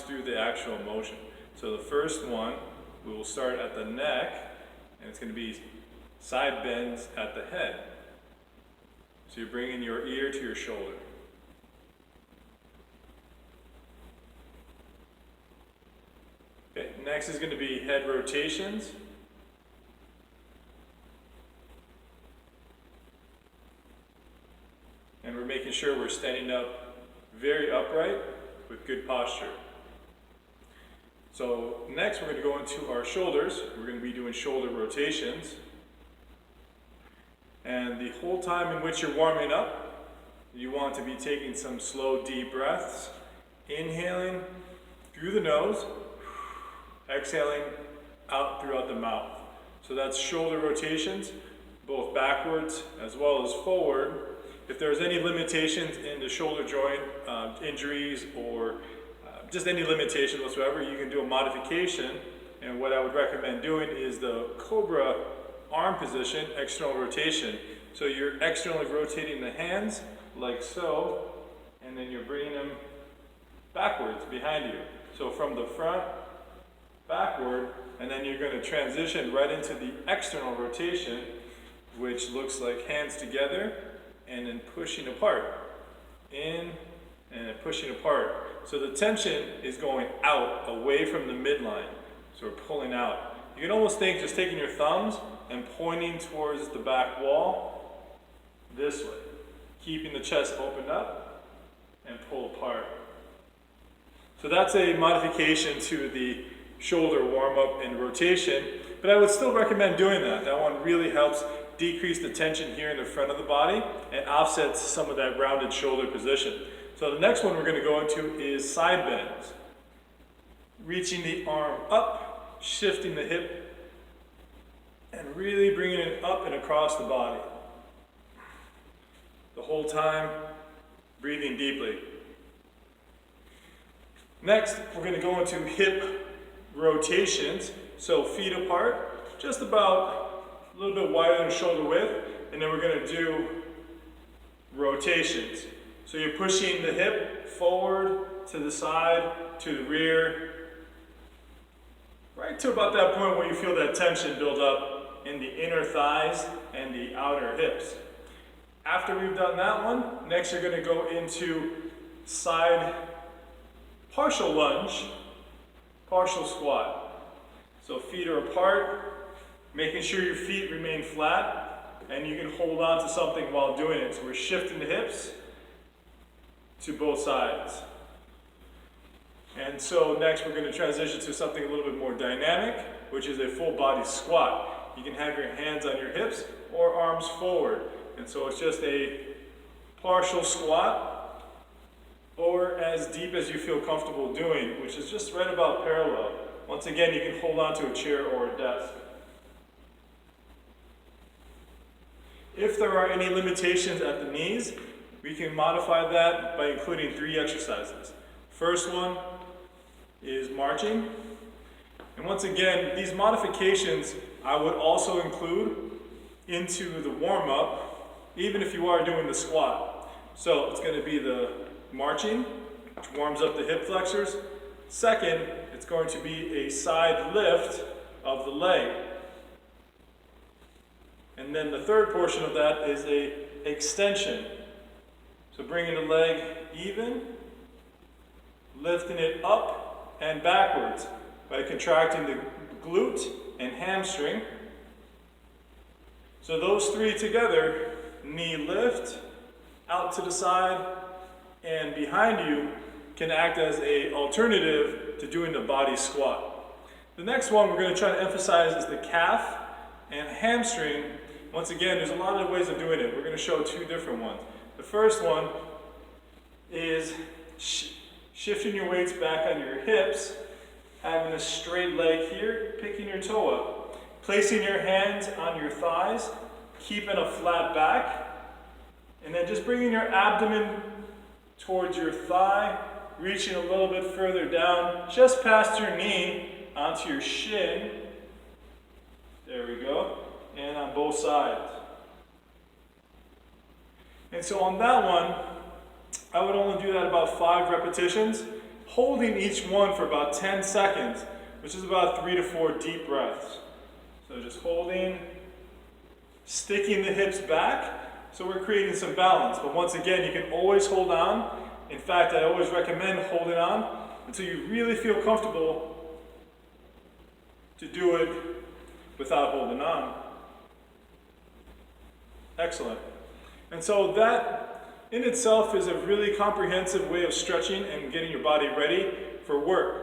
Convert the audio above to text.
through the actual motion. So the first one, we will start at the neck, and it's going to be side bends at the head. So you're bringing your ear to your shoulder. Okay, next is going to be head rotations. And we're making sure we're standing up very upright with good posture. So next we're going to go into our shoulders. We're going to be doing shoulder rotations. And the whole time in which you're warming up, you want to be taking some slow, deep breaths. Inhaling through the nose, exhaling out throughout the mouth. So that's shoulder rotations, both backwards as well as forward. If there's any limitations in the shoulder joint, injuries, or just any limitation whatsoever, you can do a modification. And what I would recommend doing is the Cobra arm position, external rotation. So you're externally rotating the hands like so, and then you're bringing them backwards behind you. So from the front, backward, and then you're going to transition right into the external rotation, which looks like hands together and then pushing apart. In and then pushing apart. So the tension is going out, away from the midline. So we're pulling out. You can almost think just taking your thumbs and pointing towards the back wall this way. Keeping the chest opened up and pull apart. So that's a modification to the shoulder warm-up and rotation, but I would still recommend doing that. That one really helps decrease the tension here in the front of the body and offsets some of that rounded shoulder position. So the next one we're going to go into is side bends. Reaching the arm up, shifting the hip, and really bringing it up and across the body. The whole time, breathing deeply. Next, we're going to go into hip rotations. So feet apart, just about a little bit wider than shoulder width, and then we're going to do rotations. So you're pushing the hip forward, to the side, to the rear, right to about that point where you feel that tension build up in the inner thighs and the outer hips. After we've done that one, next you're going to go into side partial lunge, partial squat. So feet are apart, making sure your feet remain flat, and you can hold on to something while doing it. So we're shifting the hips to both sides. And so next we're going to transition to something a little bit more dynamic, which is a full body squat. You can have your hands on your hips or arms forward. And so it's just a partial squat, or as deep as you feel comfortable doing, which is just right about parallel. Once again, you can hold on to a chair or a desk. If there are any limitations at the knees, we can modify that by including 3 exercises. First one is marching. And once again, these modifications I would also include into the warm-up, even if you are doing the squat. So it's going to be the marching, which warms up the hip flexors. Second, it's going to be a side lift of the leg. And then the third portion of that is a extension. So bringing the leg even, lifting it up and backwards by contracting the glute and hamstring. So those 3 together, knee lift, out to the side, and behind you, can act as an alternative to doing the body squat. The next one we're going to try to emphasize is the calf and hamstring. Once again, there's a lot of ways of doing it. We're going to show 2 different ones. The first one is shifting your weights back on your hips, having a straight leg here, picking your toe up, placing your hands on your thighs, keeping a flat back, and then just bringing your abdomen towards your thigh, reaching a little bit further down, just past your knee, onto your shin. There we go. And on both sides. And so on that one, I would only do that about 5 repetitions, holding each one for about 10 seconds, which is about 3 to 4 deep breaths. So just holding, sticking the hips back, so we're creating some balance. But once again, you can always hold on. In fact, I always recommend holding on until you really feel comfortable to do it without holding on. Excellent. And so that in itself is a really comprehensive way of stretching and getting your body ready for work.